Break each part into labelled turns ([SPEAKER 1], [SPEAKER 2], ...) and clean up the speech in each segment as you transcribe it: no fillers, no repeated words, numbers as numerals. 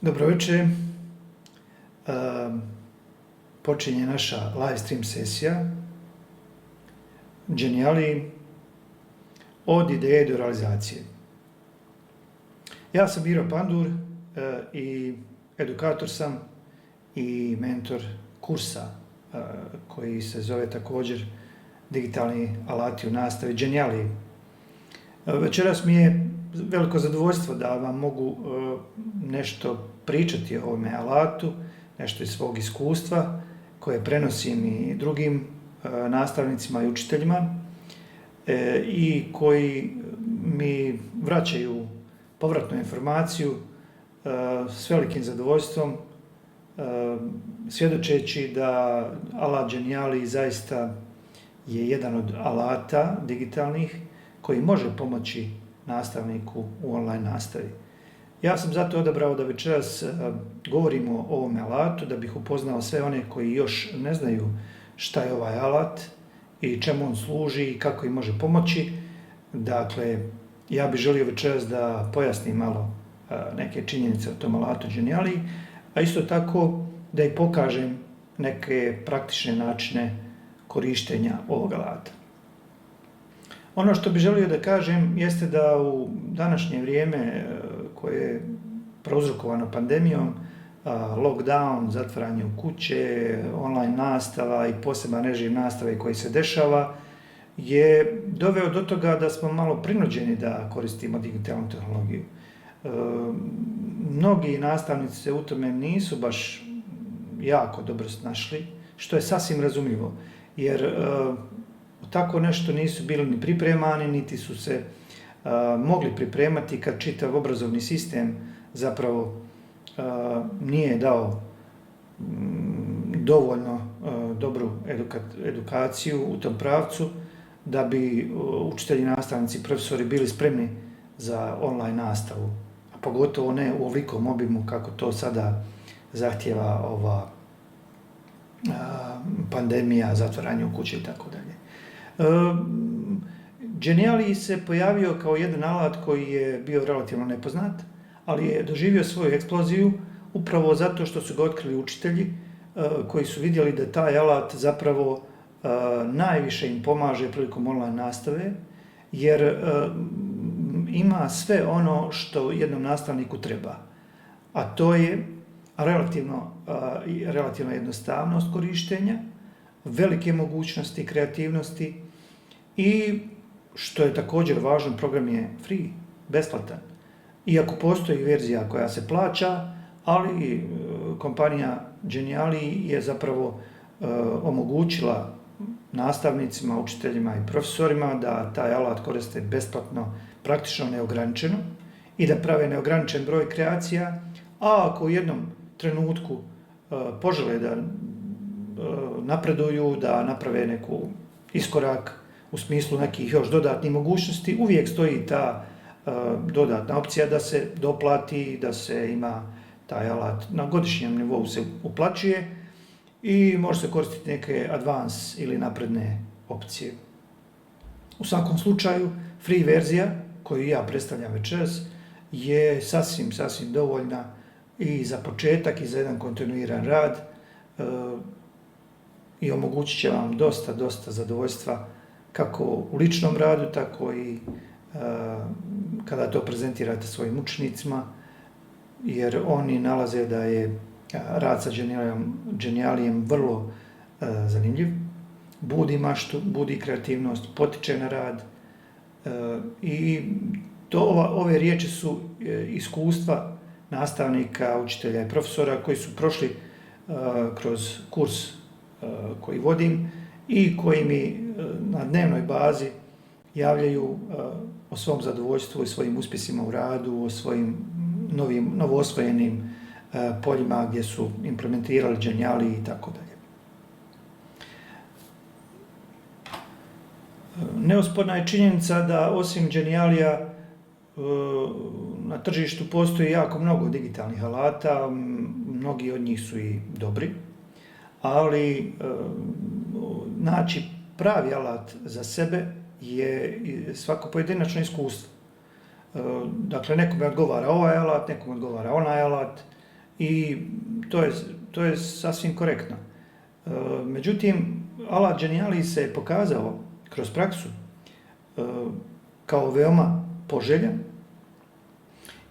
[SPEAKER 1] Dobro večer. Počinje naša live stream sesija Geniali od ideje do realizacije. Ja sam Miro Pandur i edukator sam i mentor kursa koji se zove također Digitalni alati u nastavi Geniali. Večeras mi je veliko zadovoljstvo da vam mogu nešto pričati o ovome alatu, nešto iz svog iskustva koje prenosim i drugim nastavnicima i učiteljima i koji mi vraćaju povratnu informaciju s velikim zadovoljstvom, svjedočeći da alat Geniali zaista je jedan od alata digitalnih koji može pomoći nastavniku u online nastavi. Ja sam zato odabrao da večeras govorimo o ovome alatu, da bih upoznao sve one koji još ne znaju šta je ovaj alat i čemu on služi i kako im može pomoći. Dakle, ja bih želio večeras da pojasnim malo neke činjenice o tom alatu Geniali, a isto tako da i pokažem neke praktične načine korištenja ovog alata. Ono što bih želio da kažem jeste da u današnje vrijeme koje je prouzrokovano pandemijom, lockdown, zatvaranje u kuće, online nastava i poseban režim nastave koji se dešava je doveo do toga da smo malo prinuđeni da koristimo digitalnu tehnologiju. Mnogi nastavnici se u tome nisu baš jako dobro snašli, što je sasvim razumljivo, jer tako nešto nisu bili ni pripremani, niti su se mogli pripremati kad čitav obrazovni sistem zapravo nije dao dovoljno dobru edukaciju u tom pravcu da bi učitelji, nastavnici, profesori bili spremni za online nastavu, a pogotovo ne u ovolikom obimu kako to sada zahtjeva ova pandemija, zatvaranje u kući i tako dalje. Geniali se pojavio kao jedan alat koji je bio relativno nepoznat, ali je doživio svoju eksploziju upravo zato što su ga otkrili učitelji koji su vidjeli da taj alat zapravo najviše im pomaže prilikom online nastave, jer ima sve ono što jednom nastavniku treba, a to je relativna jednostavnost korištenja, velike mogućnosti kreativnosti i, što je također važno, program je free, besplatan. Iako postoji verzija koja se plaća, ali kompanija Geniali je zapravo omogućila nastavnicima, učiteljima i profesorima da taj alat koriste besplatno, praktično neograničeno i da prave neograničen broj kreacija, a ako u jednom trenutku požele da napreduju, da naprave neku iskorak u smislu nekih još dodatnih mogućnosti, uvijek stoji ta dodatna opcija da se doplati, da se ima taj alat na godišnjem nivou se uplaćuje i može se koristiti neke advance ili napredne opcije. U svakom slučaju, free verzija koju ja predstavljam večeras je sasvim dovoljna i za početak i za jedan kontinuiran rad i omogućit će vam dosta zadovoljstva kako u ličnom radu, tako i kada to prezentirate svojim učenicima, jer oni nalaze da je rad sa Genialijem vrlo zanimljiv, budi maštu, budi kreativnost, potiče na rad i ove riječi su iskustva nastavnika, učitelja i profesora koji su prošli kroz kurs koji vodim i koji mi na dnevnoj bazi javljaju o svom zadovoljstvu i svojim uspjesima u radu, o svojim novoosvojenim poljima gdje su implementirali Geniali i tako dalje. Neosporna je činjenica da osim Genialija na tržištu postoji jako mnogo digitalnih alata, mnogi od njih su i dobri, ali naći pravi alat za sebe je svako pojedinačno iskustvo. Dakle, nekome odgovara ovaj alat, nekome odgovara onaj alat i to je sasvim korektno. Međutim, alat Geniali se je pokazao kroz praksu kao veoma poželjan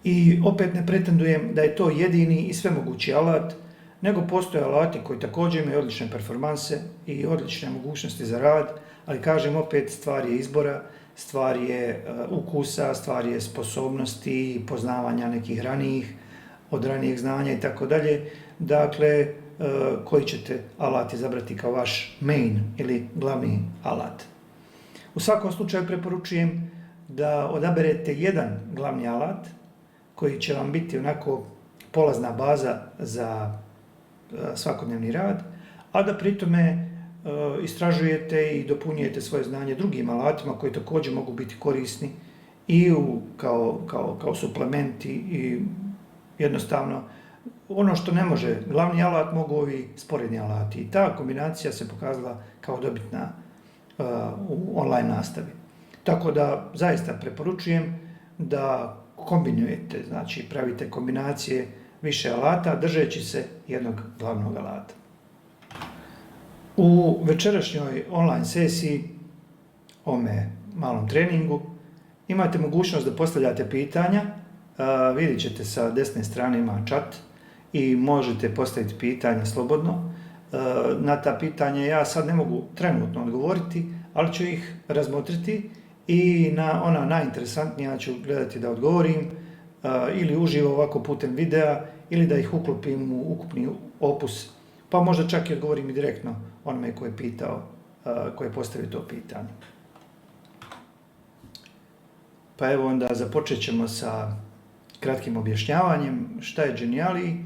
[SPEAKER 1] i opet ne pretendujem da je to jedini i svemogući alat, nego postoje alati koji također imaju odlične performanse i odlične mogućnosti za rad, ali kažem opet, stvar je izbora, stvar je ukusa, stvar je sposobnosti, poznavanja nekih od ranijih znanja i tako dalje. Dakle, koji ćete alat izabrati kao vaš main ili glavni alat. U svakom slučaju preporučujem da odaberete jedan glavni alat koji će vam biti onako polazna baza za svakodnevni rad, a da pritome istražujete i dopunjujete svoje znanje drugim alatima koji također mogu biti korisni i kao suplementi i jednostavno ono što ne može glavni alat mogu ovi sporedni alati. I ta kombinacija se pokazala kao dobitna u online nastavi. Tako da zaista preporučujem da kombinujete, znači pravite kombinacije više alata držeći se jednog glavnog alata. U večerašnjoj online sesiji, ovome malom treningu, imate mogućnost da postavljate pitanja. Vidjet ćete sa desne strane ima chat i možete postaviti pitanja slobodno. Na ta pitanja ja sad ne mogu trenutno odgovoriti, ali ću ih razmotriti i na ona najinteresantnija ću gledati da odgovorim ili uživo ovako putem videa ili da ih uklopim u ukupni opus, pa možda čak i odgovorim i direktno onome koji je pitao, koji je postavio to pitanje. Pa evo onda započet ćemo sa kratkim objašnjavanjem šta je Geniali,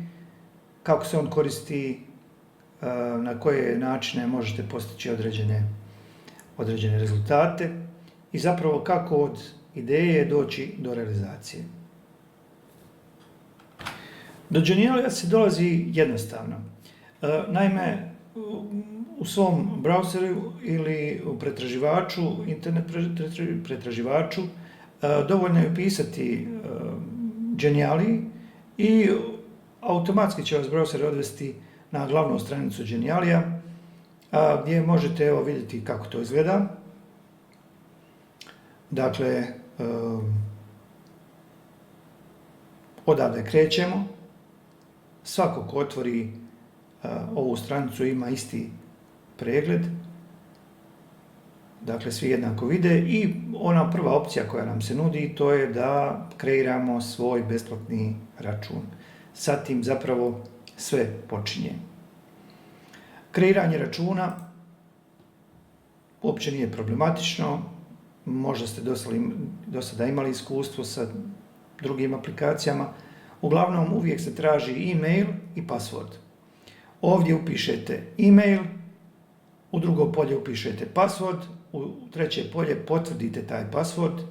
[SPEAKER 1] kako se on koristi, na koje načine možete postići određene rezultate i zapravo kako od ideje doći do realizacije. Do Genialija se dolazi jednostavno. Naime, u svom browseru ili u pretraživaču, internet pretraživaču, dovoljno je upisati Geniali i automatski će vas browser odvesti na glavnu stranicu Genialija, gdje možete vidjeti kako to izgleda. Dakle, odavde krećemo. Svako ko otvori ovu stranicu ima isti pregled. Dakle, svi jednako vide i ona prva opcija koja nam se nudi to je da kreiramo svoj besplatni račun. Sa tim zapravo sve počinje. Kreiranje računa uopće nije problematično. Možda ste do sada imali iskustvo sa drugim aplikacijama. Uglavnom, uvijek se traži e-mail i password. Ovdje upišete e-mail, u drugo polje upišete password, u treće polje potvrdite taj password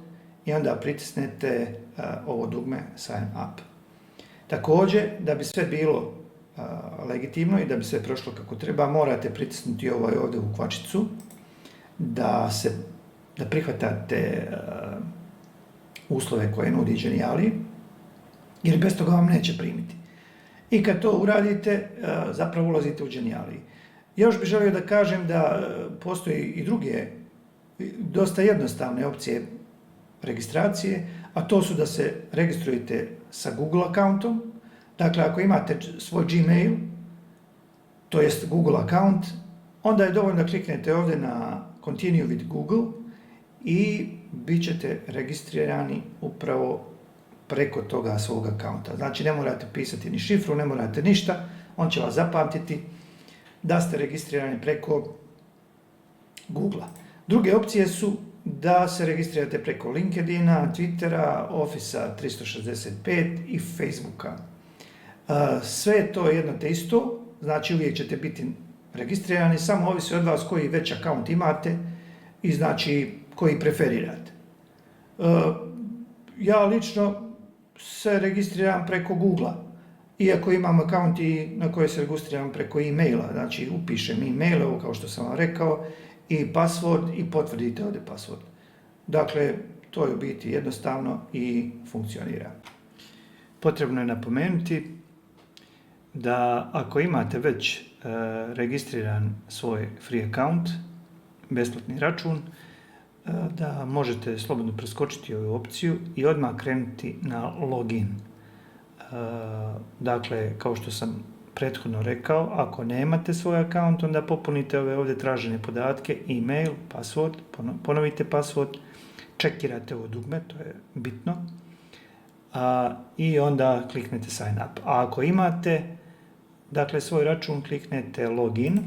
[SPEAKER 1] i onda pritisnete ovo dugme sign up. Također, da bi sve bilo legitimno i da bi sve prošlo kako treba, morate pritisnuti ovaj ovdje u kvačicu da prihvatate uslove koje nudi Geniali, jer bez toga vam neće primiti. I kad to uradite, zapravo ulazite u Geniali. Još bih želio da kažem da postoji i druge dosta jednostavne opcije registracije, a to su da se registrujete sa Google accountom. Dakle, ako imate svoj Gmail, to jest Google account, onda je dovoljno da kliknete ovdje na Continue with Google i bit ćete registrirani upravo preko toga svog akaunta. Znači, ne morate pisati ni šifru, ne morate ništa, on će vas zapamtiti da ste registrirani preko Google-a. Druge opcije su da se registrirate preko LinkedIna, Twittera, Office-a 365 i Facebooka. Sve je to jedno te isto, znači uvijek ćete biti registrirani, samo ovisi od vas koji već akaunt imate i znači koji preferirate. Ja lično se registriram preko Google-a, iako imam akaunt i na koje se registriram preko e-maila, znači upišem e-mail, ovo kao što sam vam rekao, i password i potvrdite ovdje password. Dakle, to je u biti jednostavno i funkcionira. Potrebno je napomenuti da ako imate već registriran svoj free account, besplatni račun, da možete slobodno preskočiti ovu opciju i odmah krenuti na login. Dakle, kao što sam prethodno rekao, ako nemate svoj account, onda popunite ove ovdje tražene podatke, email, password, ponovite password, čekirate ovo dugme, to je bitno, i onda kliknete sign up. A ako imate, dakle, svoj račun, kliknete login,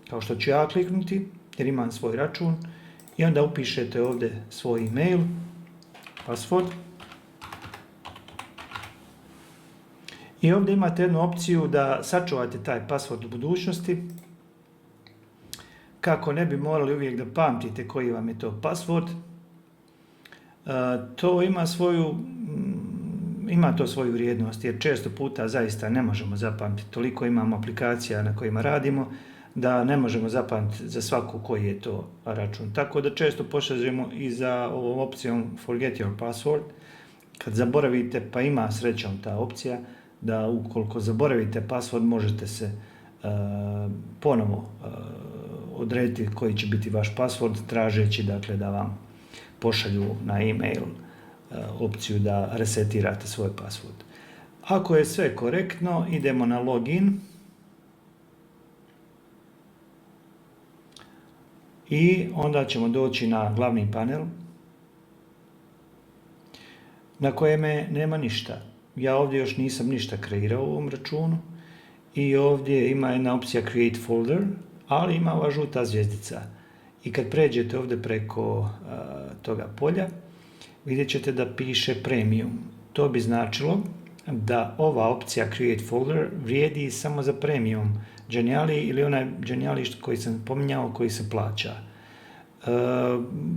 [SPEAKER 1] kao što ću ja kliknuti, jer imam svoj račun, i onda upišete ovdje svoj email, password. I ovdje imate jednu opciju da sačuvate taj password u budućnosti, kako ne bi morali uvijek da pamtite koji vam je to password. To ima to svoju vrijednost, jer često puta zaista ne možemo zapamtiti. Toliko imamo aplikacija na kojima radimo da ne možemo zapamtiti za svaku koji je to račun. Tako da često posežemo i za ovom opcijom Forget your password. Kad zaboravite, pa ima srećom ta opcija, da ukoliko zaboravite password možete se ponovo odrediti koji će biti vaš password, tražeći dakle da vam pošalju na e-mail opciju da resetirate svoj password. Ako je sve korektno, idemo na login i onda ćemo doći na glavni panel na kojem nema ništa. Ja ovdje još nisam ništa kreirao u ovom računu i ovdje ima jedna opcija Create Folder, ali ima ova žuta zvjezdica. I kad pređete ovdje preko toga polja, vidjet ćete da piše Premium. To bi značilo da ova opcija Create Folder vrijedi samo za Premium Geniali ili onaj Geniali koji sam pominjao, koji se plaća.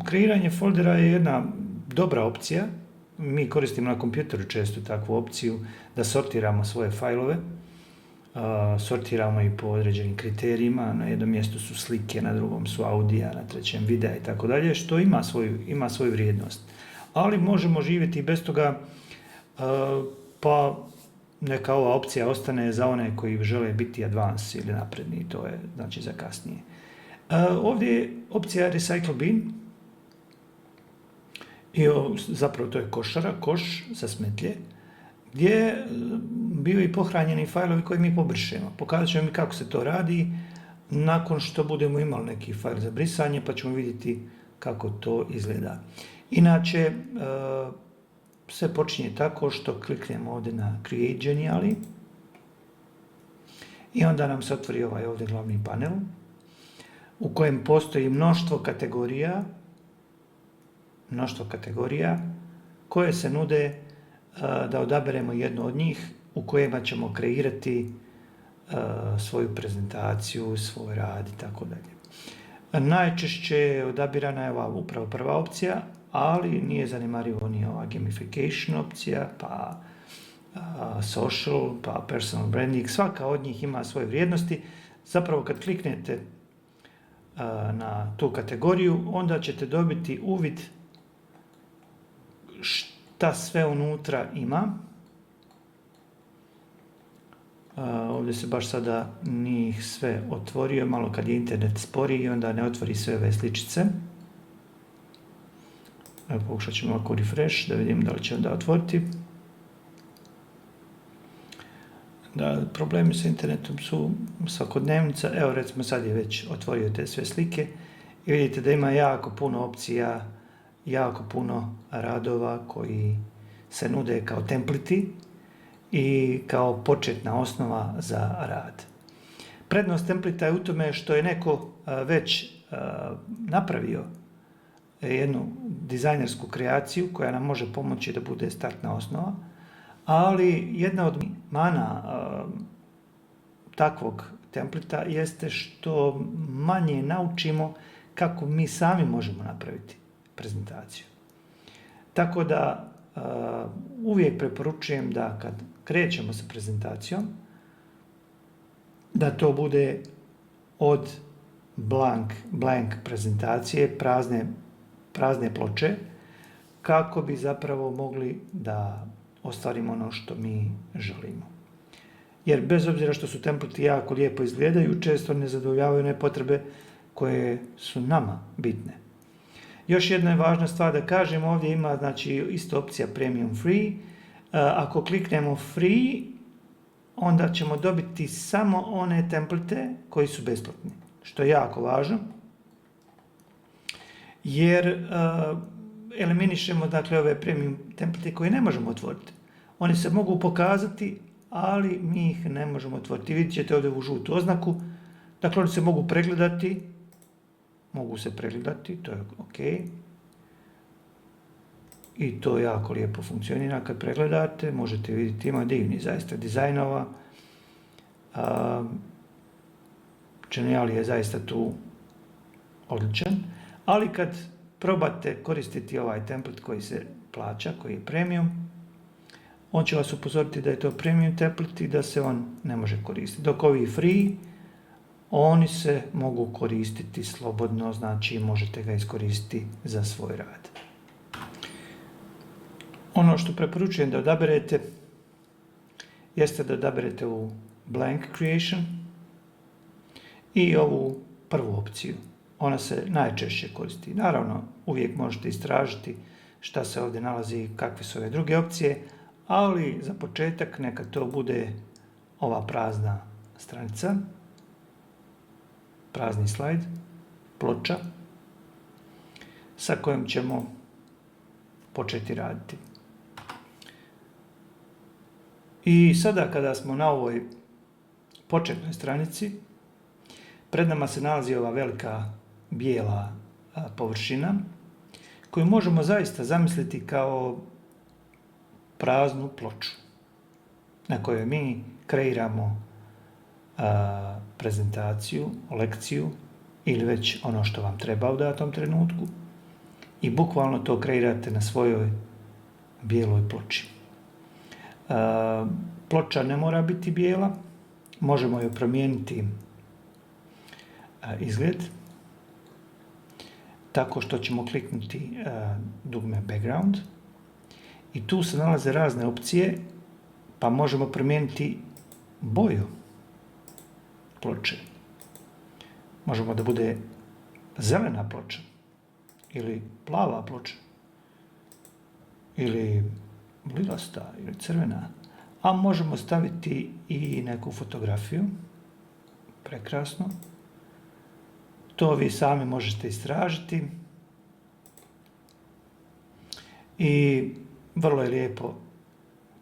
[SPEAKER 1] Kreiranje foldera je jedna dobra opcija. Mi koristimo na kompjuteru često takvu opciju da sortiramo svoje fajlove. Sortiramo i po određenim kriterijima. Na jednom mjestu su slike, na drugom su audija, na trećem videa i tako dalje, što ima svoju vrijednost. Ali možemo živjeti i bez toga, pa neka ova opcija ostane za one koji žele biti advanced ili napredni, to je znači za kasnije. Ovdje je opcija Recycle Bin i zapravo to je košara, koš za smetlje, gdje bio i pohranjeni fajlovi koje mi pobrišemo. Pokazat ćemo mi kako se to radi nakon što budemo imali neki fajl za brisanje, pa ćemo vidjeti kako to izgleda. Inače, sve počinje tako što kliknemo ovdje na Create Geniali i onda nam se otvori ovaj ovdje glavni panel u kojem postoji mnoštvo kategorija koje se nude da odaberemo jednu od njih u kojima ćemo kreirati svoju prezentaciju, svoj rad i tako dalje. Najčešće odabirana je upravo prva opcija, ali nije zanemarivo ni ova gamification opcija, pa social, pa personal branding. Svaka od njih ima svoje vrijednosti. Zapravo kad kliknete na tu kategoriju, onda ćete dobiti uvid šta sve unutra ima. Ovdje se baš sada nije sve otvorio, malo kad je internet sporiji, onda ne otvori sve ove sličice. Pokušat ćemo ovako refresh da vidim da li će onda otvoriti. Da, problemi sa internetom su svakodnevnica. Evo recimo sad je već otvorio te sve slike i vidite da ima jako puno opcija, jako puno radova koji se nude kao templeti i kao početna osnova za rad. Prednost templeta je u tome što je neko već napravio jednu dizajnersku kreaciju koja nam može pomoći da bude startna osnova, ali jedna od mana takvog templeta jeste što manje naučimo kako mi sami možemo napraviti prezentaciju. Tako da uvijek preporučujem da kad krećemo sa prezentacijom, da to bude od blank prezentacije, prazne ploče, kako bi zapravo mogli da ostvarimo ono što mi želimo. jer bez obzira što su templeti jako lijepo izgledaju, često ne zadovoljavaju one potrebe koje su nama bitne. Još jedna je važna stvar da kažem, ovdje ima znači isto opcija Premium Free. Ako kliknemo Free, onda ćemo dobiti samo one templete koji su besplatni, što je jako važno, jer eliminišemo dakle ove premium templete koje ne možemo otvoriti. Oni se mogu pokazati, ali mi ih ne možemo otvoriti. Vidjet ćete ovdje u žutu oznaku. Dakle, oni se mogu pregledati. To je ok. I to jako lijepo funkcionira kad pregledate. Možete vidjeti, ima divni zaista dizajnova. Geniali je zaista tu odličan. Ali kad probate koristiti ovaj template koji se plaća, koji je premium, on će vas upozoriti da je to premium template i da se on ne može koristiti. Dok ovi free, oni se mogu koristiti slobodno, znači možete ga iskoristiti za svoj rad. Ono što preporučujem da odaberete jeste da odaberete u Blank Creation i ovu prvu opciju. Ona se najčešće koristi. Naravno, uvijek možete istražiti šta se ovdje nalazi i kakve su ove druge opcije, ali za početak neka to bude ova prazna stranica, prazni slajd, ploča, sa kojom ćemo početi raditi. I sada kada smo na ovoj početnoj stranici, pred nama se nalazi ova velika bijela površina koju možemo zaista zamisliti kao praznu ploču na kojoj mi kreiramo prezentaciju, lekciju ili već ono što vam treba u datom trenutku i bukvalno to kreirate na svojoj bijeloj ploči. Ploča ne mora biti bijela, možemo joj promijeniti izgled tako što ćemo kliknuti dugme Background i tu se nalaze razne opcije, pa možemo promijeniti boju ploče. Možemo da bude zelena ploča ili plava ploča ili lilasta ili crvena, a možemo staviti i neku fotografiju. Prekrasno. To vi sami možete istražiti i vrlo je lijepo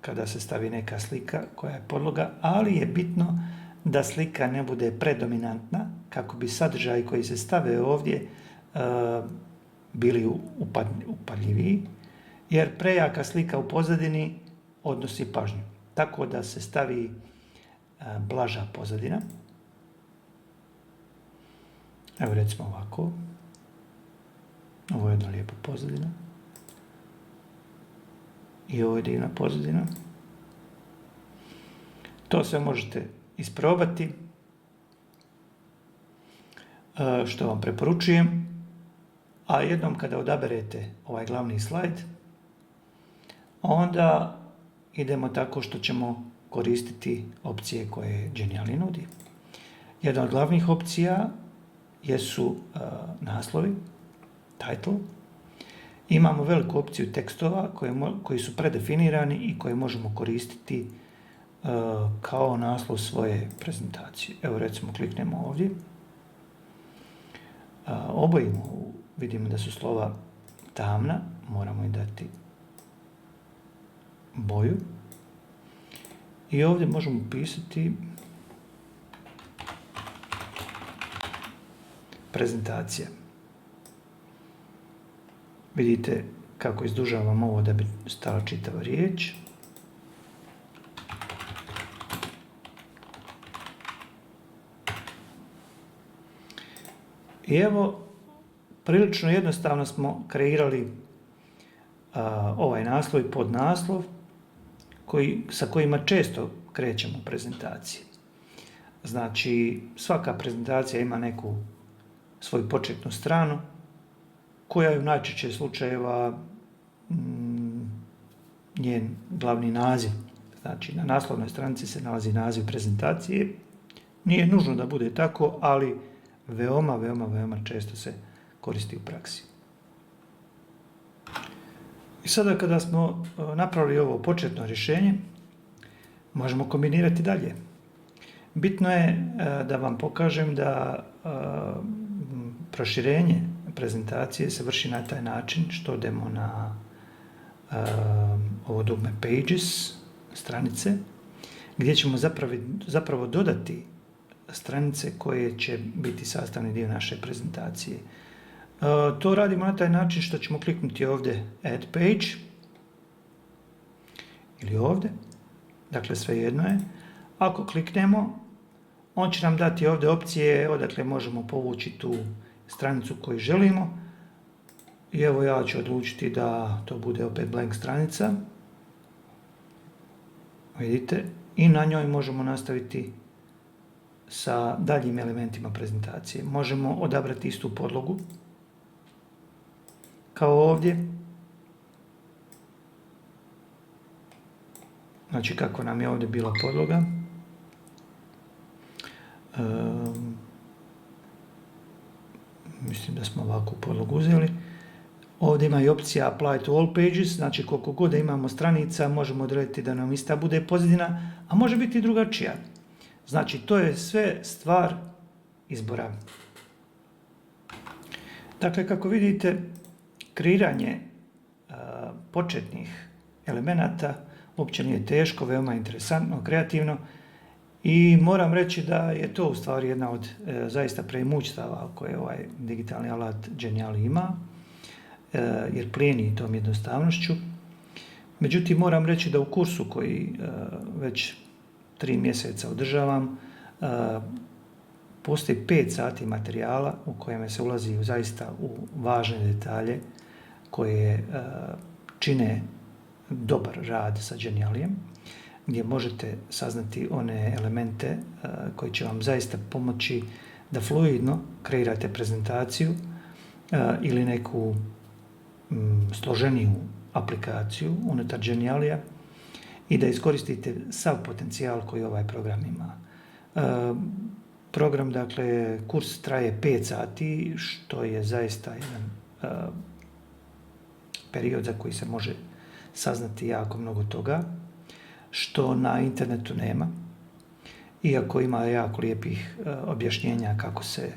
[SPEAKER 1] kada se stavi neka slika koja je podloga, ali je bitno da slika ne bude predominantna kako bi sadržaji koji se stave ovdje bili upadljiviji, jer prejaka slika u pozadini odnosi pažnju. Tako da se stavi blaža pozadina. Evo recimo ovako. Ovo je jedna lijepa pozadina. I ovo je divna pozadina. To sve možete isprobati. Što vam preporučujem. A jednom kada odaberete ovaj glavni slajd, onda idemo tako što ćemo koristiti opcije koje Geniali nudi. Jedna od glavnih opcija jesu naslovi, title. Imamo veliku opciju tekstova koji su predefinirani i koje možemo koristiti kao naslov svoje prezentacije. Evo recimo kliknemo ovdje. Obojimo, vidimo da su slova tamna, moramo im dati boju. I ovdje možemo pisati prezentacija. Vidite kako izdužavam ovo da bi stala čitava riječ. I evo, prilično jednostavno smo kreirali ovaj naslov i podnaslov sa kojima često krećemo prezentacije. Znači, svaka prezentacija ima neku svoju početnu stranu koja je u najčešće slučajeva njen glavni naziv Znači, na naslovnoj stranici se nalazi naziv prezentacije. Nije nužno da bude tako, ali veoma često se koristi u praksi. I sada kada smo napravili ovo početno rješenje, možemo kombinirati dalje. Bitno je da vam pokažem da proširenje prezentacije se vrši na taj način što idemo na ovo dugme Pages, stranice, gdje ćemo zapravo dodati stranice koje će biti sastavni dio naše prezentacije. To radimo na taj način što ćemo kliknuti ovdje Add Page ili ovdje, dakle svejedno je. Ako kliknemo, on će nam dati ovdje opcije odakle možemo povući tu stranicu koju želimo. I evo ja ću odlučiti da to bude opet blank stranica. Vidite, i na njoj možemo nastaviti sa daljim elementima prezentacije. Možemo odabrati istu podlogu kao ovdje. Znači kako nam je ovdje bila podloga. Mislim da smo ovakvu podlogu uzeli. Ovdje ima i opcija Apply to all pages, znači koliko god da imamo stranica možemo odrediti da nam ista bude pozadina, a može biti i drugačija. Znači to je sve stvar izbora. Dakle, kako vidite, kreiranje početnih elemenata uopće nije teško, veoma interesantno, kreativno i moram reći da je to u stvari jedna od zaista premoćstava koje ovaj digitalni alat Geniali ima, jer plijeni tom jednostavnošću. Međutim, moram reći da u kursu koji već 3 mjeseca održavam, postoji 5 sati materijala u kojem se ulazi zaista u važne detalje koje čine dobar rad sa Genialijem, gdje možete saznati one elemente koji će vam zaista pomoći da fluidno kreirate prezentaciju ili neku složeniju aplikaciju unutar Genialija i da iskoristite sav potencijal koji ovaj program ima. Program, dakle, kurs traje 5 sati, što je zaista jedan period za koji se može saznati jako mnogo toga, što na internetu nema, iako ima jako lijepih objašnjenja kako se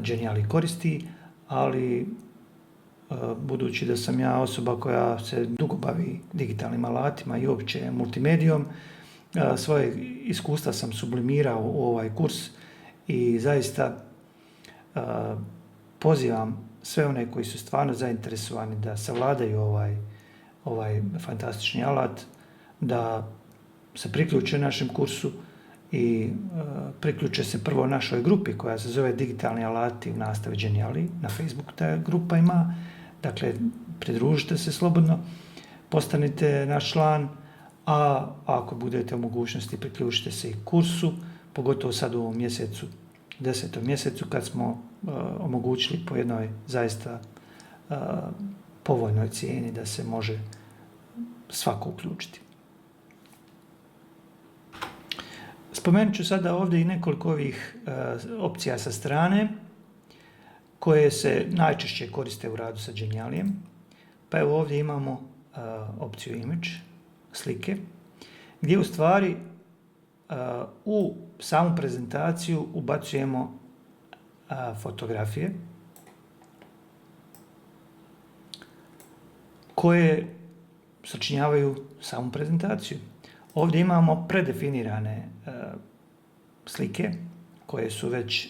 [SPEAKER 1] Geniali koristi, ali budući da sam ja osoba koja se dugo bavi digitalnim alatima i uopće multimedijom, svoje iskustva sam sublimirao u ovaj kurs i zaista pozivam sve one koji su stvarno zainteresovani da savladaju ovaj fantastični alat, da se priključe našem kursu i priključe se prvo našoj grupi koja se zove Digitalni alati u nastavi Geniali. Na Facebooku ta grupa ima. Dakle, pridružite se slobodno, postanite naš član, a ako budete u mogućnosti priključite se i kursu, pogotovo sad u ovom mjesecu, 10. mjesecu, kad smo omogućili po jednoj zaista povoljnoj cijeni da se može svako uključiti. Spomenut ću sada ovdje i nekoliko ovih opcija sa strane koje se najčešće koriste u radu sa Genialijem. Pa evo ovdje imamo opciju Image, slike, gdje u stvari u samu prezentaciju ubacujemo fotografije koje sačinjavaju samu prezentaciju. Ovdje imamo predefinirane slike koje su već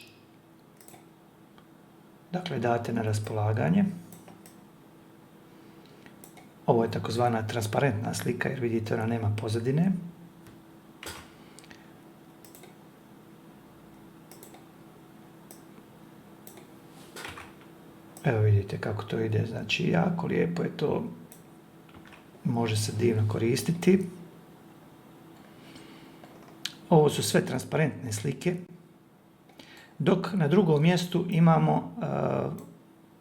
[SPEAKER 1] date na raspolaganje. Ovo je takozvana transparentna slika jer vidite ona nema pozadine. Evo vidite kako to ide, znači jako lijepo je to, može se divno koristiti. Ovo su sve transparentne slike, dok na drugom mjestu imamo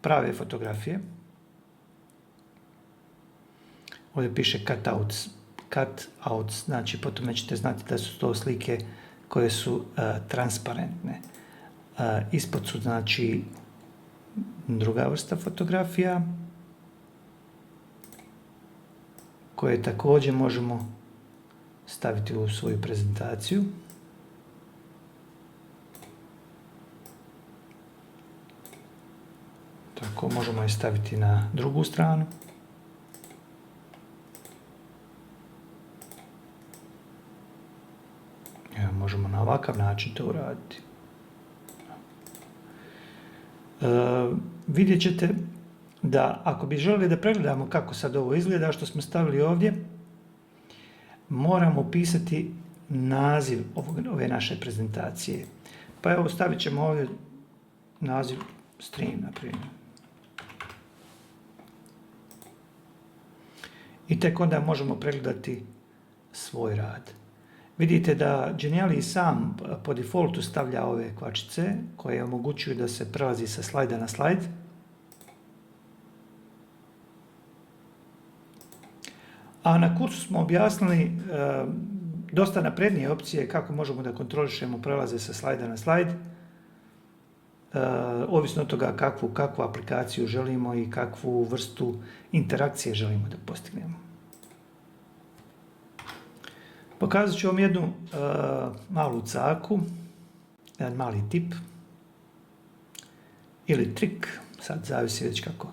[SPEAKER 1] prave cutouts, znači po tome ćete znati da su to slike koje su transparentne. Ispod su znači druga vrsta fotografija koje također možemo staviti u svoju prezentaciju. Tako možemo je staviti na drugu stranu. Evo, možemo na ovakav način to uraditi. Vidjet ćete da ako bi želeli da pregledamo kako sad ovo izgleda što smo stavili ovdje, moramo upisati naziv ove naše prezentacije. Pa evo stavit ćemo ovdje naziv stream, na primjer. I tek onda možemo pregledati svoj rad. Vidite da Geniali sam po defaultu stavlja ove kvačice koje omogućuju da se prelazi sa slajda na slajd. A na kursu smo objasnili dosta naprednije opcije kako možemo da kontrolišemo prelaze sa slajda na slajd. Ovisno od toga kakvu aplikaciju želimo i kakvu vrstu interakcije želimo da postignemo. Pokazat ću vam jednu malu caku, jedan mali tip ili trik, sad zavisi već kako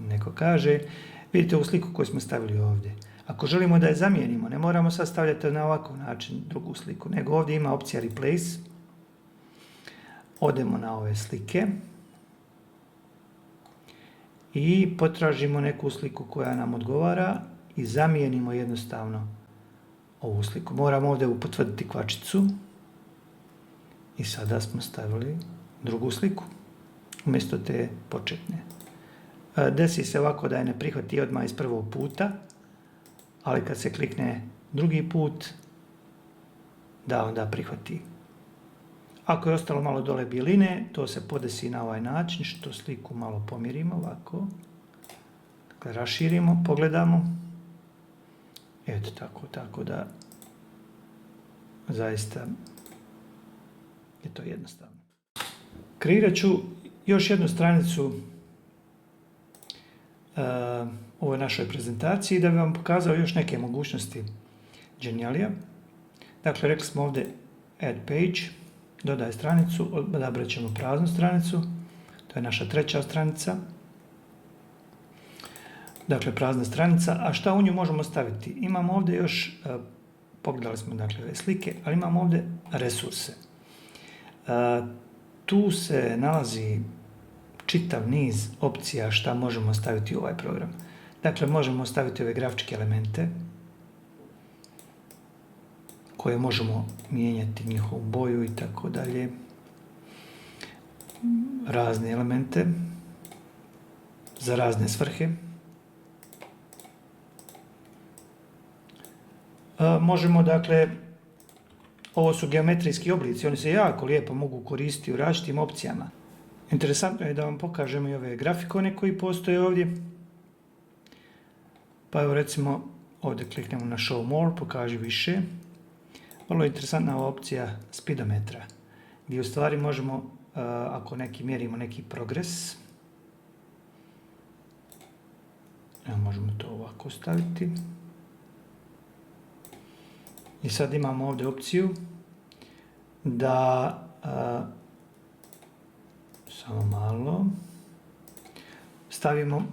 [SPEAKER 1] neko kaže. Vidite ovu sliku koju smo stavili ovdje. Ako želimo da je zamijenimo, ne moramo sad stavljati na ovakav način drugu sliku, nego ovdje ima opcija Replace. Odemo na ove slike i potražimo neku sliku koja nam odgovara i zamijenimo jednostavno ovu sliku. Moramo ovdje potvrditi kvačicu i sada smo stavili drugu sliku umjesto te početne. Desi se ovako da je ne prihvati odmah iz prvog puta, ali kad se klikne drugi put, da onda prihvati. Ako je ostalo malo dole bijeline, to se podesi na ovaj način, što sliku malo pomirimo ovako. Dakle, raširimo, pogledamo. Eto tako da zaista je to jednostavno. Kreirat ću još jednu stranicu u ovoj našoj prezentaciji da bi vam pokazao još neke mogućnosti Genialija. Dakle, rekli smo ovdje Add Page, dodaj stranicu, odabrat ćemo praznu stranicu, to je naša treća stranica. Dakle, prazna stranica, a šta u nju možemo staviti? Imamo ovdje još, pogledali smo dakle ove slike, ali imamo ovdje resurse. Tu se nalazi čitav niz opcija šta možemo staviti u ovaj program. Dakle, možemo staviti ove grafičke elemente koje možemo mijenjati njihovu boju i tako dalje. Razne elemente za razne svrhe. Možemo, dakle, ovo su geometrijski oblici, oni se jako lijepo mogu koristiti u različitim opcijama. Interesantno je da vam pokažemo i ove grafikone koji postoje ovdje. Pa evo recimo ovdje kliknemo na Show More, pokaži više. Vrlo interesantna opcija speedometra, gdje u stvari možemo, ako mjerimo neki progres, možemo to ovako staviti. I sad imamo ovdje opciju da, samo malo, stavimo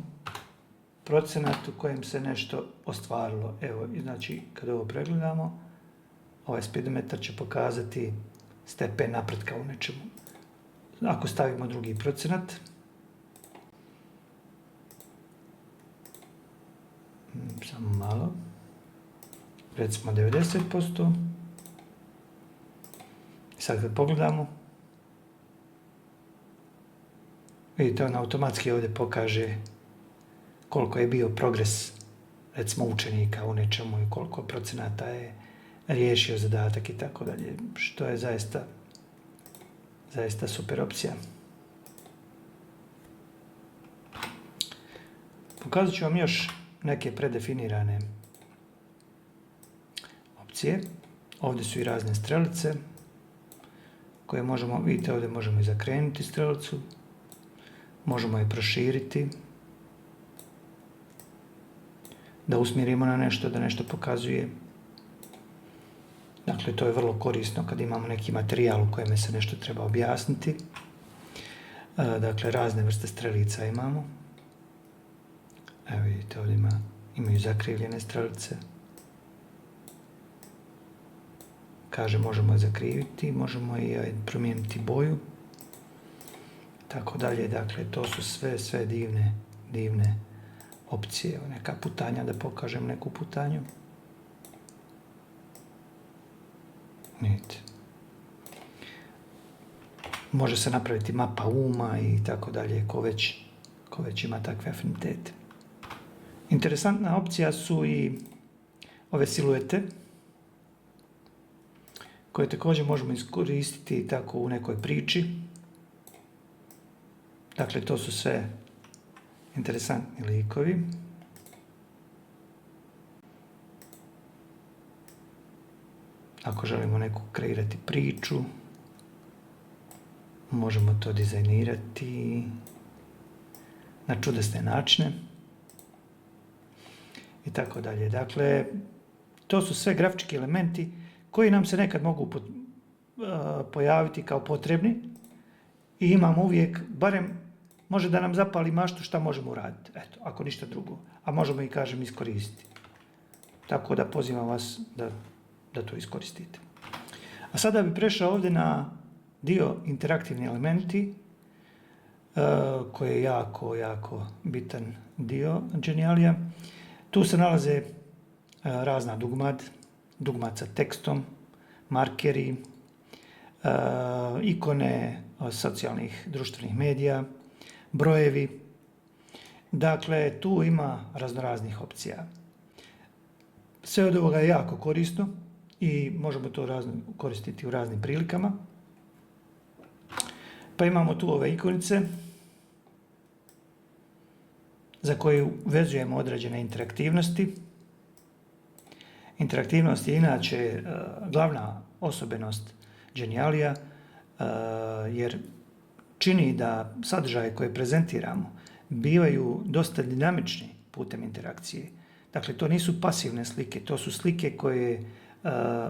[SPEAKER 1] procenat u kojem se nešto ostvarilo. Evo, znači, kad ovo pregledamo, ovaj speedometar će pokazati stepen napretka u nečemu. Ako stavimo drugi procenat, samo malo, recimo 90%. Sad kad pogledamo, vidite, on automatski ovdje pokaže koliko je bio progres, recimo učenika u nečemu i koliko procenata je riješio zadatak i tako dalje, što je zaista super opcija. Pokazat ću vam još neke predefinirane opcije. Ovdje su i razne strelice koje možemo, vidite ovdje možemo i zakrenuti strelicu, možemo je proširiti, da usmjerimo na nešto, da nešto pokazuje. Dakle, to je vrlo korisno kad imamo neki materijal u kojem se nešto treba objasniti. Dakle, razne vrste strelica imamo. Evo vidite, ovdje imaju zakrivljene strelice. Kaže, možemo je zakriviti, možemo i promijeniti boju. Tako dalje, dakle, to su sve divne opcije. Neka putanja, da pokažem neku putanju. Vidite. Može se napraviti mapa uma i tako dalje, ko već ima takve afinitete. Interesantna opcija su i ove siluete, koje također možemo iskoristiti tako u nekoj priči. Dakle, to su sve interesantni likovi. Ako želimo neku kreirati priču, možemo to dizajnirati na čudesne načine i tako dalje. Dakle, to su sve grafički elementi koji nam se nekad mogu pojaviti kao potrebni i imamo uvijek, barem može da nam zapali maštu šta možemo uraditi, eto, ako ništa drugo, a možemo i, kažem, iskoristiti. Tako da pozivam vas da to iskoristite. A sada bi prešao ovdje na dio interaktivni elementi, koji je jako bitan dio Genialija. Tu se nalaze razna dugmad sa tekstom, markeri, ikone socijalnih društvenih medija, brojevi. Dakle, tu ima raznoraznih opcija. Sve od ovoga je jako korisno i možemo to koristiti u raznim prilikama. Pa imamo tu ove ikonice za koje vezujemo određene interaktivnosti. Interaktivnost je inače glavna osobenost Genialija, jer čini da sadržaje koje prezentiramo bivaju dosta dinamični putem interakcije. Dakle, to nisu pasivne slike, to su slike koje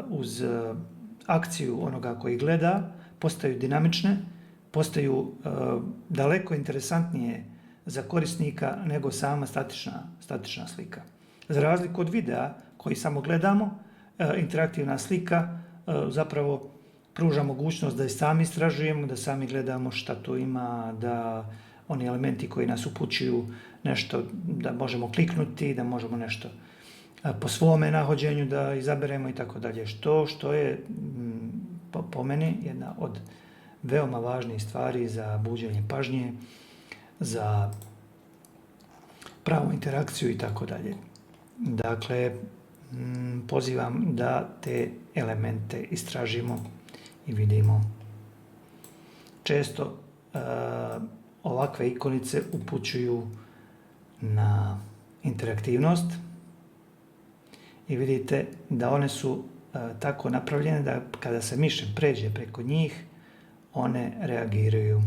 [SPEAKER 1] uz akciju onoga koji gleda postaju dinamične, postaju daleko interesantnije za korisnika nego sama statična slika. Za razliku od videa koji samo gledamo, interaktivna slika zapravo pruža mogućnost da i sami istražujemo, da sami gledamo šta tu ima, da oni elementi koji nas upućuju nešto, da možemo kliknuti, da možemo nešto po svome nahođenju da izaberemo i tako dalje. Što je po meni jedna od veoma važnih stvari za buđenje pažnje, za pravu interakciju i tako dalje. Dakle, pozivam da te elemente istražimo i vidimo. Često ovakve ikonice upućuju na interaktivnost i vidite da one su tako napravljene da kada se mišem pređe preko njih, one reagiraju.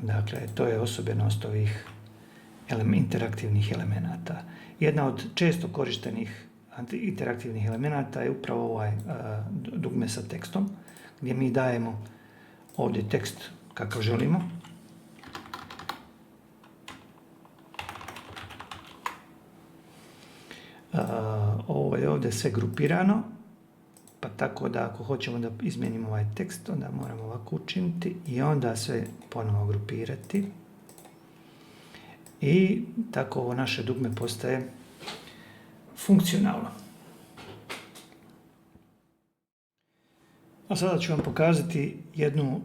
[SPEAKER 1] Dakle, to je osobenost ovih interaktivnih elemenata. Jedna od često korištenih interaktivnih elemenata je upravo ovaj dugme sa tekstom, gdje mi dajemo ovdje tekst kakav želimo. Ovo je ovdje sve grupirano, pa tako da ako hoćemo da izmijenimo ovaj tekst, onda moramo ovako učiniti i onda sve ponovo grupirati. I tako ovo naše dugme postaje funkcionalno. A sada ću vam pokazati jednu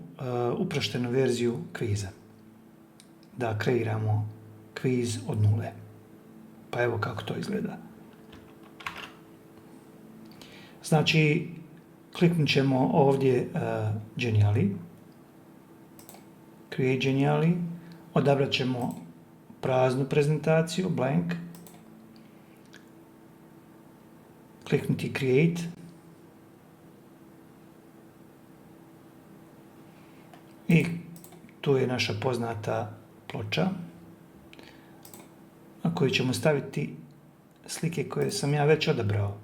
[SPEAKER 1] uprošćenu verziju kviza. Da kreiramo kviz od nule. Pa evo kako to izgleda. Znači, kliknut ćemo ovdje Geniali, Create Geniali, odabrat ćemo praznu prezentaciju, blank, kliknuti Create. I tu je naša poznata ploča na koju ćemo staviti slike koje sam ja već odabrao.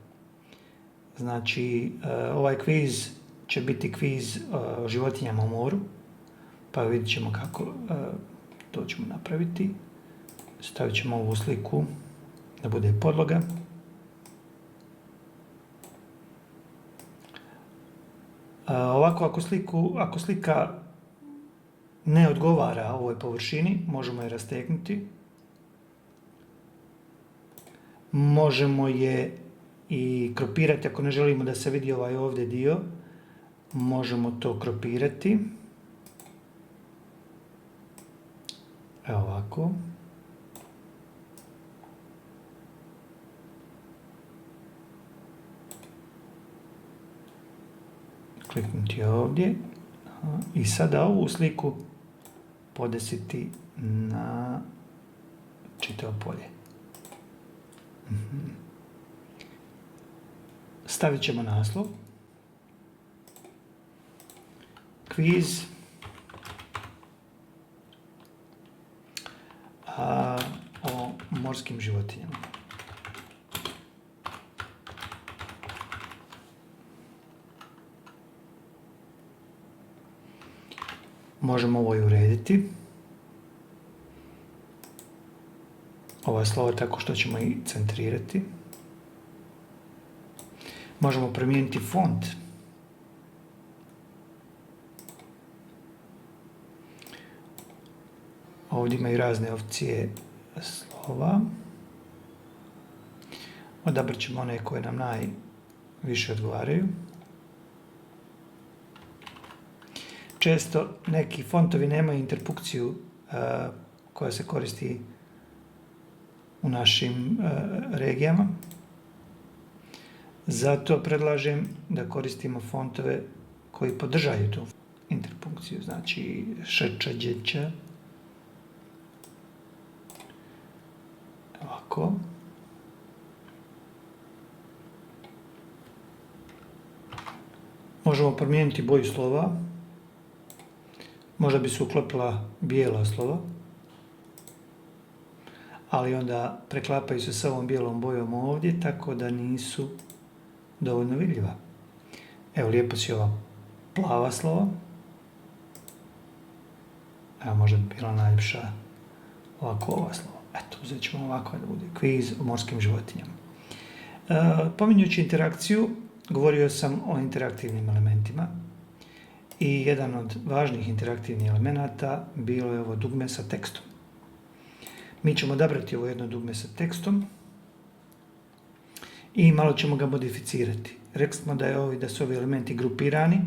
[SPEAKER 1] Znači, ovaj kviz će biti kviz o životinjama u moru, pa vidjet ćemo kako to ćemo napraviti. Stavit ćemo ovu sliku da bude podloga. Ovako, ako slika ne odgovara ovoj površini, možemo je rastegnuti. Možemo je i kropirati ako ne želimo da se vidi ovaj ovdje dio. Možemo to kropirati. Evo ovako. Kliknuti ovdje. I sada ovu sliku podesiti na čitavo polje. Stavit ćemo naslov. Kviz o morskim životinjama. Možemo ovo i urediti. Ova slova tako što ćemo i centrirati. Možemo promijeniti font. Ovdje imaju razne opcije slova. Odabrat ćemo one koje nam najviše odgovaraju. Često neki fontovi nemaju interpunkciju koja se koristi u našim regijama. Zato predlažem da koristimo fontove koji podržaju tu interpunkciju, znači š, č, đ, ć. Ovako. Možemo promijeniti boju slova. Možda bi se uklopila bijela slova, ali onda preklapaju se s ovom bijelom bojom ovdje, tako da nisu dovoljno vidljiva. Evo, lijepo si ova plava slova. Evo, možda bi bila najljepša ovako ova slova. Eto, uzet ćemo ovako da bude kviz o morskim životinjama. Pominjući interakciju, govorio sam o interaktivnim elementima. I jedan od važnih interaktivnih elemenata bilo je ovo dugme sa tekstom. Mi ćemo odabrati ovo jedno dugme sa tekstom i malo ćemo ga modificirati. Rekli smo da su ovi elementi grupirani.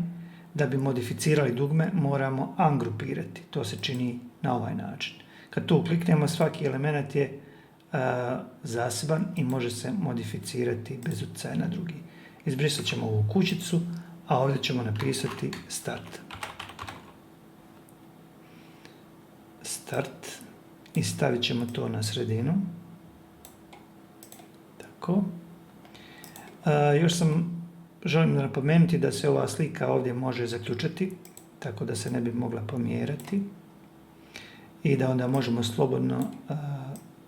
[SPEAKER 1] Da bi modificirali dugme moramo ungrupirati. To se čini na ovaj način. Kad tu kliknemo, svaki element je zaseban i može se modificirati bez utjecaja na drugi. Izbrisat ćemo ovu kućicu, a ovdje ćemo napisati start. Start. I stavit ćemo to na sredinu. Tako. Još želim napomenuti da se ova slika ovdje može zaključati, tako da se ne bi mogla pomjerati. I da onda možemo slobodno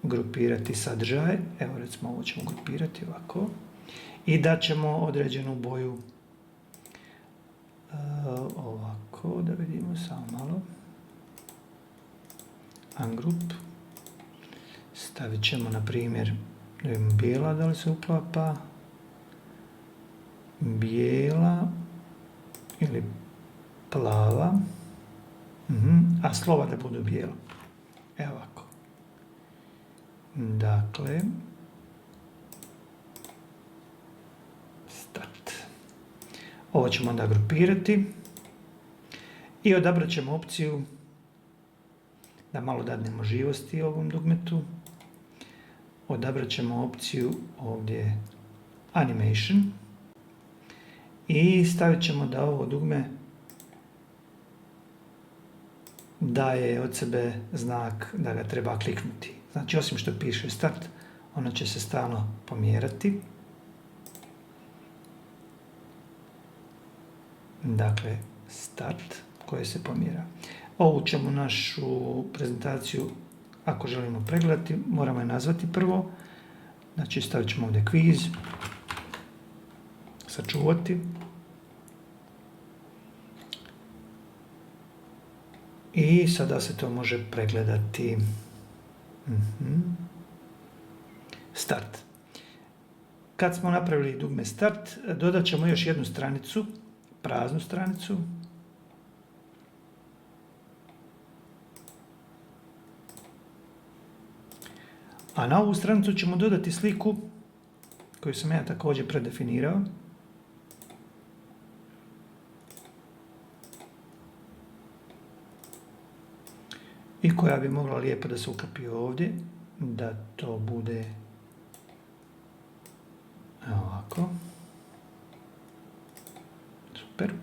[SPEAKER 1] grupirati sadržaje. Evo, recimo, ovo ćemo grupirati ovako. I dat ćemo određenu boju ovako, da vidimo samo malo. Ungroup. Stavit ćemo, na primjer, bijela, da li se uklapa. Bijela ili plava. A slova da budu bijela. Evo ovako. Dakle, start. Ovo ćemo onda grupirati i odabrat ćemo opciju da malo dadnemo živosti ovom dugmetu. Odabrat ćemo opciju ovdje Animation i stavit ćemo da ovo dugme daje od sebe znak da ga treba kliknuti. Znači, osim što piše start, ono će se stalno pomjerati. dakle start koje se pomjera. Ovu ćemo našu prezentaciju, ako želimo pregledati, moramo je nazvati prvo. Znači stavit ćemo ovdje kviz, sačuvati. I sada se to može pregledati. Start. Kad smo napravili dugme start, dodat ćemo još jednu stranicu, praznu stranicu. A na ovu stranicu ćemo dodati sliku koju sam ja također predefinirao. I koja bi mogla lijepo da se ukapi ovdje, da to bude ovako. Super.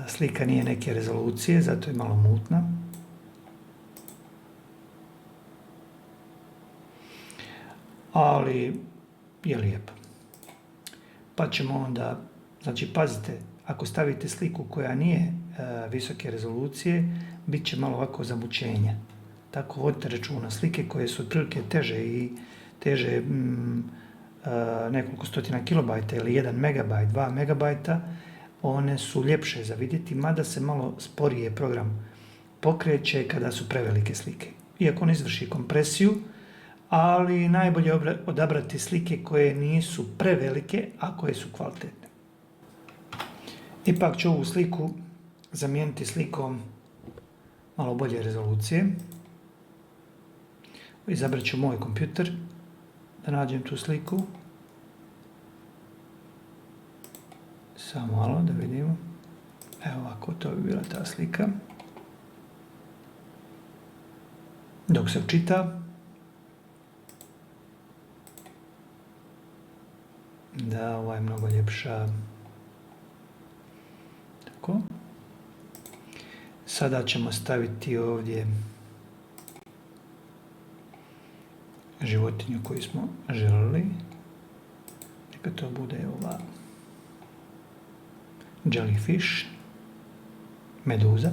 [SPEAKER 1] Slika nije neke rezolucije, zato je malo mutna. Ali je lijepa. Pa ćemo onda, znači pazite, ako stavite sliku koja nije visoke rezolucije, bit će malo ovako zamućenja. Tako vodite računa, slike koje su otprilike teže nekoliko stotina kilobajta ili 1 megabajt, 2 megabajta, one su ljepše za vidjeti, mada se malo sporije program pokreće kada su prevelike slike. Iako on izvrši kompresiju, ali najbolje je odabrati slike koje nisu prevelike, a koje su kvalitetne. Ipak ću ovu sliku zamijeniti slikom malo bolje rezolucije. Izabrat ću moj kompjuter da nađem tu sliku. Samo malo da vidimo. Evo ovako, to bi bila ta slika. Dok se učita. Da, ova je mnogo ljepša. Tako. Sada ćemo staviti ovdje životinju koju smo želili. Neka to bude ova jellyfish, meduza.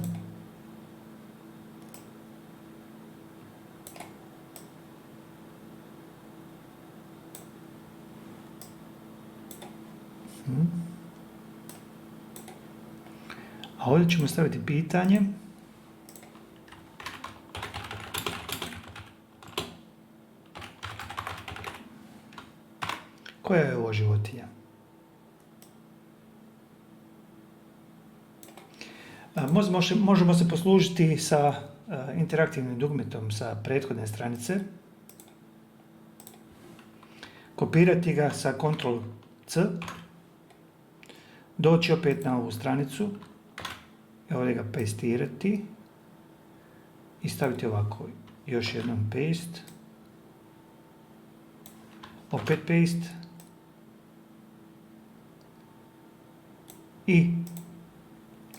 [SPEAKER 1] A ovdje ćemo staviti pitanje. Koja je ovo životinja? Možemo se poslužiti sa interaktivnim dugmetom sa prethodne stranice. Kopirati ga sa Ctrl+C. Doći opet na ovu stranicu. Ovdje ga pastirati. I staviti ovako. Još jednom paste. Opet paste. I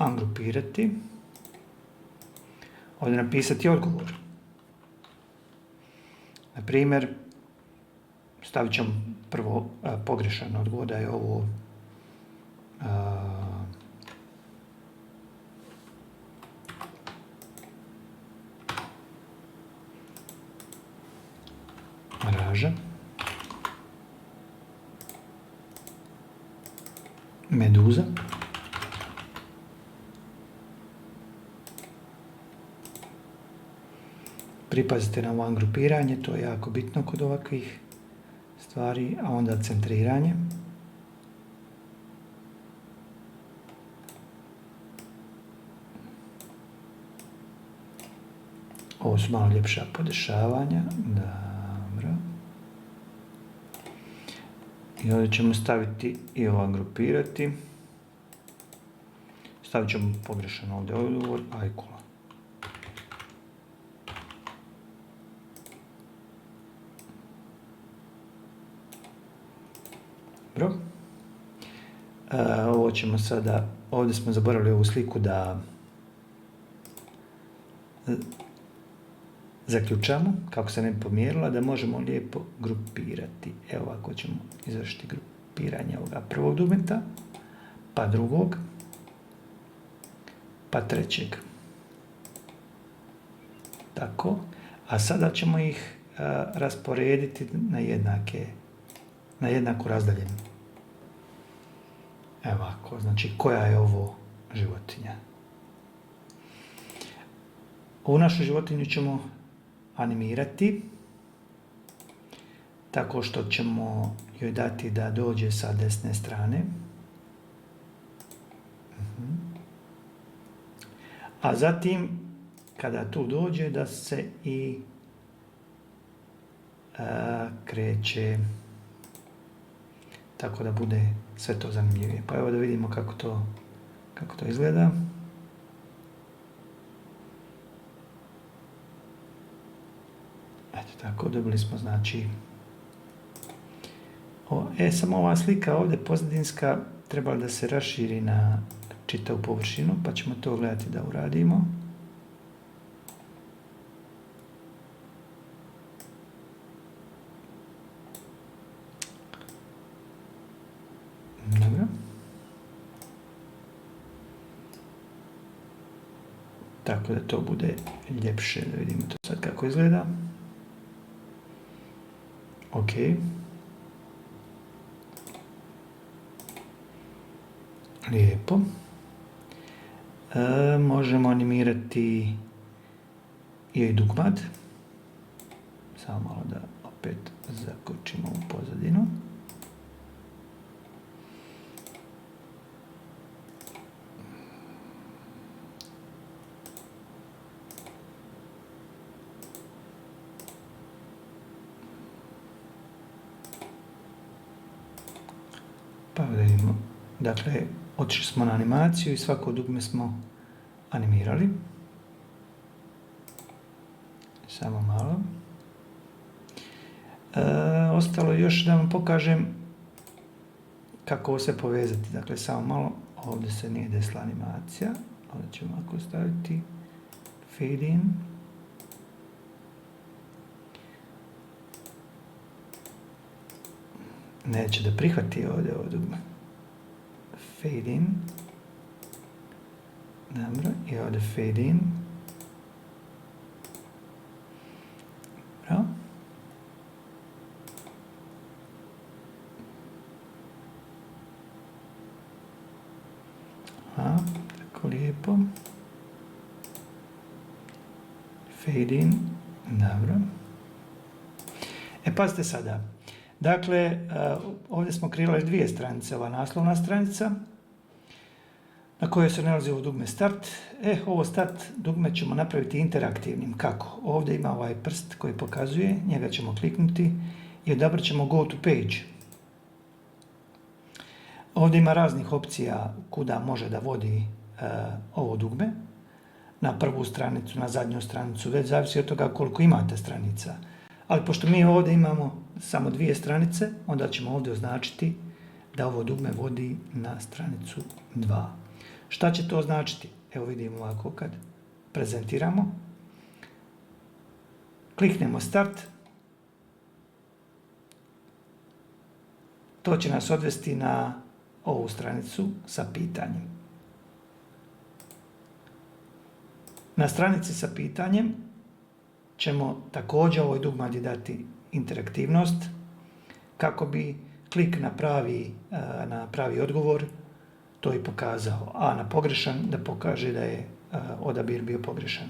[SPEAKER 1] ungrupirati. Ovdje napisati odgovor. Na primjer, stavit ćemo prvo pogrešan odgovor, da je ovo mraža, meduza, pripazite na ovo grupiranje, to je jako bitno kod ovakvih stvari, a onda centriranje. Ovo su malo ljepša podešavanja. Dobro. I ovdje ćemo staviti i ovo grupirati. Stavit ćemo pogrešan ovdje odgovor, ajkula. Dobro. Ovo ćemo sada, ovdje smo zaboravili ovu sliku da zaključamo, kako se ne bi pomjerila, da možemo lijepo grupirati. Evo ovako ćemo izvršiti grupiranje ovoga prvog dugmeta, pa drugog, pa trećeg. Tako. A sada ćemo ih rasporediti na jednaku razdaljinu. Evo ovako, znači koja je ovo životinja. Ovu našu životinju ćemo animirati tako što ćemo joj dati da dođe sa desne strane. A zatim, kada tu dođe, da se i kreće tako da bude sve to zanimljivije. Pa evo da vidimo kako to izgleda. Eto tako, dobili smo znači samo ova slika ovdje pozadinska treba da se raširi na čitavu površinu, pa ćemo to gledati da uradimo. Dobro. Tako da to bude ljepše, da vidimo to sad kako izgleda. Ok. Lijepo. Možemo animirati i dugmad. Samo malo da opet zakočimo u pozadinu. Pa vidimo, dakle, otišli smo na animaciju i svako dugme smo animirali. Samo malo. Ostalo još da vam pokažem kako ovo sve povezati. Dakle, samo malo, ovdje se nije desila animacija. Ovdje ćemo ovako staviti fade in. Neće da prihvati ovdje ovo dugme. Fade in. Dobro, i ovdje fade in. Dobro. Tako lijepo. Fade in. Dobro. Pazite sada. Dakle, ovdje smo kreirali dvije stranice, ova naslovna stranica na kojoj se nalazi ovo dugme Start. Ovo Start dugme ćemo napraviti interaktivnim. Kako? Ovdje ima ovaj prst koji pokazuje, njega ćemo kliknuti i odabrat ćemo Go to Page. Ovdje ima raznih opcija kuda može da vodi ovo dugme. Na prvu stranicu, na zadnju stranicu, već zavisi od toga koliko imate stranica. Ali pošto mi ovdje imamo samo dvije stranice, onda ćemo ovdje označiti da ovo dugme vodi na stranicu 2. Šta će to značiti? Evo vidimo ovako kad prezentiramo. Kliknemo Start. To će nas odvesti na ovu stranicu sa pitanjem. Na stranici sa pitanjem ćemo također ovoj dugmadi dati interaktivnost kako bi klik na pravi odgovor to i pokazao, a na pogrešan da pokaže da je odabir bio pogrešan.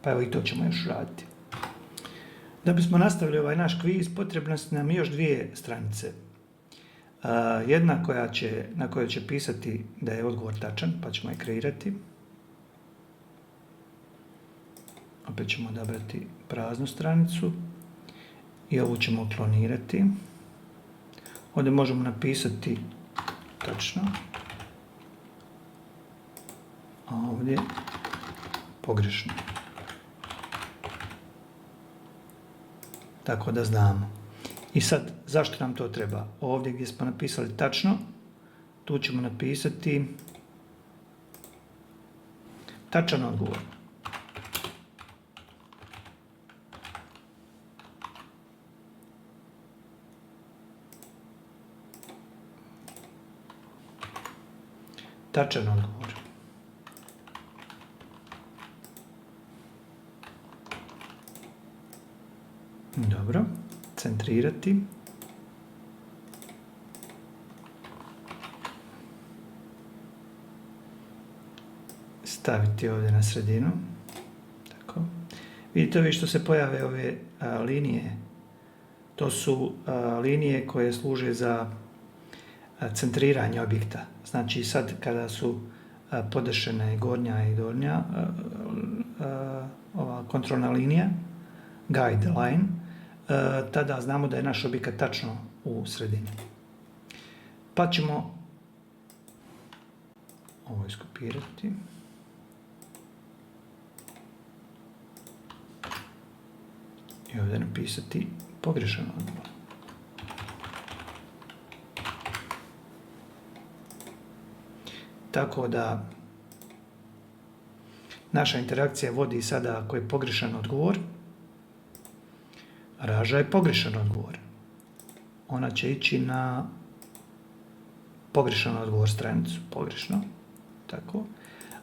[SPEAKER 1] Pa evo i to ćemo još raditi. Da bismo nastavili ovaj naš kviz, potrebno su nam još dvije stranice. Jedna na kojoj će pisati da je odgovor tačan, pa ćemo je kreirati. Opet ćemo odabrati praznu stranicu i ovu ćemo klonirati. Ovdje možemo napisati tačno, a ovdje pogrešno. Tako da znamo. I sad, zašto nam to treba? Ovdje gdje smo napisali tačno, tu ćemo napisati tačan odgovor. tačan odgovor. Dobro, centrirati. Staviti ovdje na sredinu. Tako. Vidite ovi što se pojave ove linije. To su linije koje služe za centriranje objekta. Znači sad kada su podešene gornja i donja ova kontrolna linija, guide line, tada znamo da je naš objekat tačno u sredini. Pa ćemo ovo iskopirati. I ovdje napisati pogrešan odgovor. Tako da naša interakcija vodi sada ako je pogrešan odgovor, Raža je pogrešan odgovor. Ona će ići na pogrešan odgovor stranicu, pogrešno. Tako.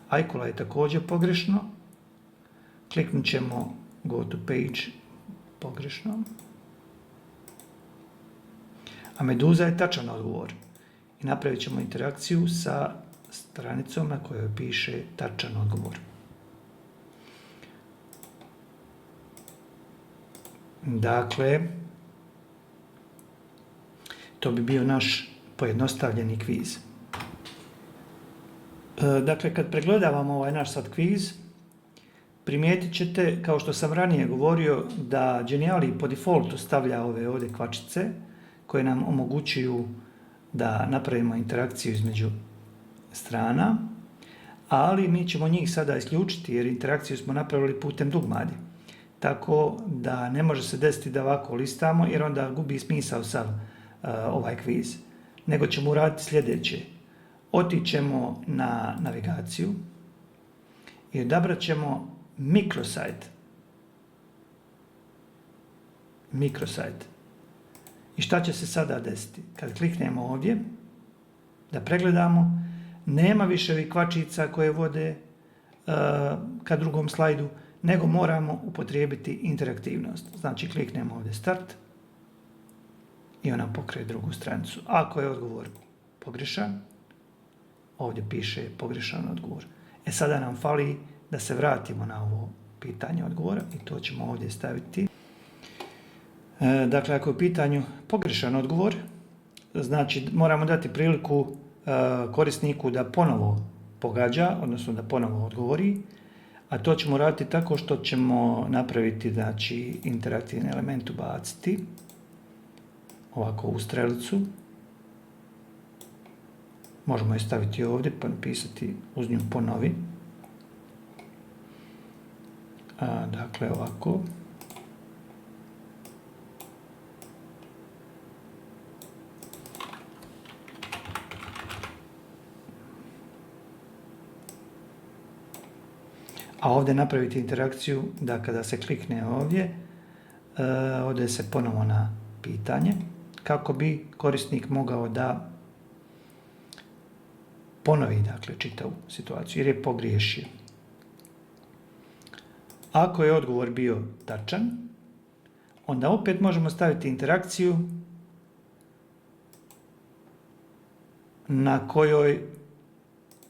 [SPEAKER 1] Ajkula je također pogrešno. Kliknut ćemo go to page, pogrešno. A Meduza je tačan odgovor. I napravit ćemo interakciju sa stranicom na kojoj piše tačan odgovor. Dakle, to bi bio naš pojednostavljeni kviz. Dakle, kad pregledavamo ovaj naš sad kviz, primijetit ćete, kao što sam ranije govorio, da Geniali po defaultu stavlja ove ovdje kvačice koje nam omogućuju da napravimo interakciju između strana, ali mi ćemo njih sada isključiti jer interakciju smo napravili putem dugmadi. Tako da ne može se desiti da ovako listamo jer onda gubi smisao sav ovaj kviz. Nego ćemo uraditi sljedeće. Otićemo na navigaciju i odabrat ćemo microsite. Microsite. I šta će se sada desiti? Kad kliknemo ovdje, da pregledamo, nema više ovih kvačica koje vode ka drugom slajdu, nego moramo upotrijebiti interaktivnost. Znači kliknemo ovdje start i ona pokreće drugu stranicu. Ako je odgovor pogrešan, ovdje piše pogrešan odgovor. Sada nam fali da se vratimo na ovo pitanje odgovora i to ćemo ovdje staviti. Dakle, ako je u pitanju pogrešan odgovor, znači moramo dati priliku korisniku da ponovo pogađa, odnosno da ponovo odgovori, a to ćemo raditi tako što ćemo napraviti, znači, interaktivni element ubaciti, ovako u strelicu. Možemo je staviti ovdje, pa napisati uz nju ponovi. Dakle, ovako. A ovdje napraviti interakciju da kada se klikne ovdje, ode se ponovo na pitanje, kako bi korisnik mogao da ponovi, dakle, čitavu situaciju, jer je pogriješio. Ako je odgovor bio tačan, onda opet možemo staviti interakciju na kojoj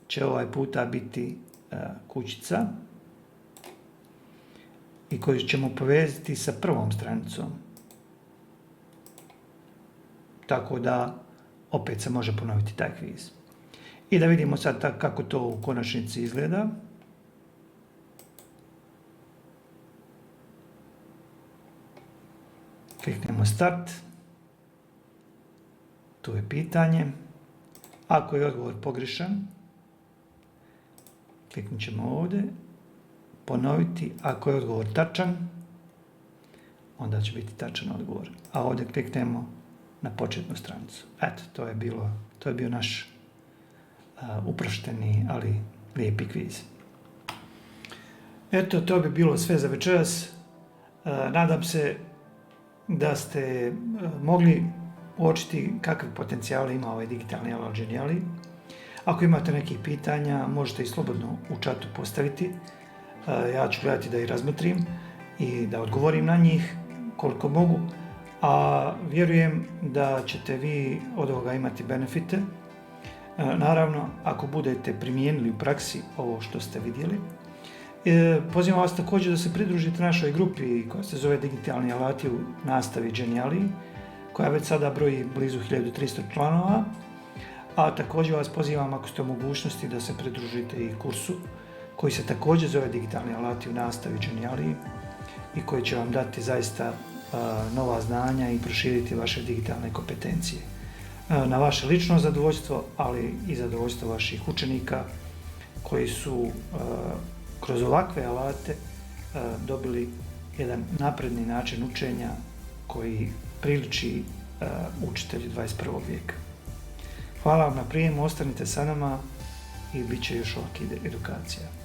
[SPEAKER 1] će ovaj puta biti kućica i koju ćemo povezati sa prvom stranicom. Tako da opet se može ponoviti taj kviz. I da vidimo sad kako to u konačnici izgleda. Kliknemo start. Tu je pitanje. Ako je odgovor pogrešan, kliknut ćemo ovdje. Ponoviti. Ako je odgovor tačan, onda će biti tačan odgovor. A ovdje kliknemo na početnu stranicu. Eto, to je bio naš uprošteni, ali lijepi kviz. Eto, to bi bilo sve za večeras. Nadam se da ste mogli uočiti kakve potencijale ima ovaj digitalni alat Geniali. Ako imate nekih pitanja, možete i slobodno u čatu postaviti. Ja ću gledati da ih razmotrim i da odgovorim na njih koliko mogu, a vjerujem da ćete vi od ovoga imati benefite. Naravno, ako budete primijenili u praksi ovo što ste vidjeli. Pozivam vas također da se pridružite našoj grupi koja se zove Digitalni alati u nastavi Geniali, koja već sada broji blizu 1300 članova, a također vas pozivam, ako ste u mogućnosti, da se pridružite i kursu koji se također zove Digitalni alati u nastavi Geniali i koji će vam dati zaista nova znanja i proširiti vaše digitalne kompetencije. Na vaše lično zadovoljstvo, ali i zadovoljstvo vaših učenika koji su kroz ovakve alate dobili jedan napredni način učenja koji priliči učitelju 21. vijeka. Hvala vam na prijemu, ostanite sa nama i bit će još ovakvih edukacija.